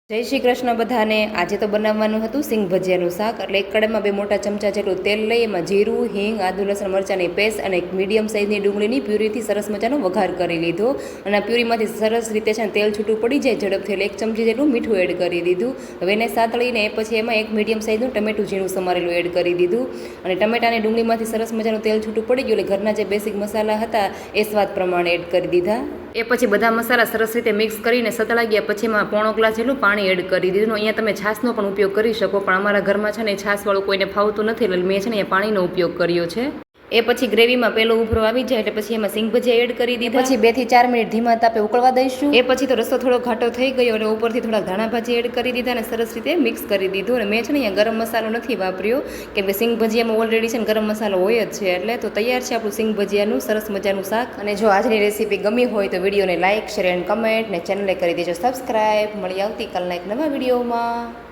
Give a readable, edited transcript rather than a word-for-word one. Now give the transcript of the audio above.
જય શ્રી કૃષ્ણ બધાને। આજે તો બનાવવાનું હતું સિંગ ભજીયાનું શાક। એટલે એક કડાઈમાં 2 મોટા ચમચા જેટલું તેલ લઈ એમાં જીરું, હિંગ, આદુ લસણ મરચાંની પેસ્ટ અને એક મીડિયમ સાઇઝની ડુંગળીની પ્યુરીથી સરસ મજાનો વઘાર કરી લીધો। અને આ પ્યુરીમાંથી સરસ રીતે છે તેલ છૂટું પડી જાય ઝડપથી એટલે 1 ચમચી જેટલું મીઠું એડ કરી દીધું। હવે એને સાતળીને પછી એમાં એક મીડિયમ સાઇઝનું ટમેટું ઝીણું સમારેલું એડ કરી દીધું। અને ટમેટા અને ડુંગળીમાંથી સરસ મજાનું તેલ છૂટું પડી ગયું એટલે ઘરના જે બેસિક મસાલા હતા એ સ્વાદ પ્રમાણે એડ કરી દીધા। એ પછી બધા મસાલા સરસ રીતે મિક્સ કરીને સતળાઈ ગયા પછી એમાં પોણો ગ્લાસ જેટલું પાણી એડ કરી દીધું। અહીંયા તમે છાશનો પણ ઉપયોગ કરી શકો, પણ અમારા ઘરમાં છે ને છાશવાળું કોઈને ફાવતું નથી એટલે મેં છે ને પાણીનો ઉપયોગ કર્યો છે। એ પછી ગ્રેવીમાં પેલો ઉભરો આવી જાય એટલે પછી એમાં સિંગ ભજીયા એડ કરી દીધા। પછી 2 થી 4 મિનિટ ધીમા તાપે ઉકળવા દઈશું। એ પછી તો રસો થોડો ઘાટો થઈ ગયો એટલે ઉપરથી થોડા ધાણા ભાજી એડ કરી દીધા અને સરસ રીતે મિક્સ કરી દીધું। અને મેં છે ને અહીંયા ગરમ મસાલો નથી વાપર્યો કેમ કે સિંગ ભજીયામાં ઓલરેડી છે ને ગરમ મસાલો હોય જ છે। એટલે તો તૈયાર છે આપણું સિંગ ભજીયાનું સરસ મજાનું શાક। અને જો આજની રેસીપી ગમી હોય તો વિડીયોને લાઇક, શેર એન્ડ કમેન્ટ ને ચેનલને કરી દેજો સબસ્ક્રાઈબ। મળી આવતીકાલના એક નવા વિડીયોમાં।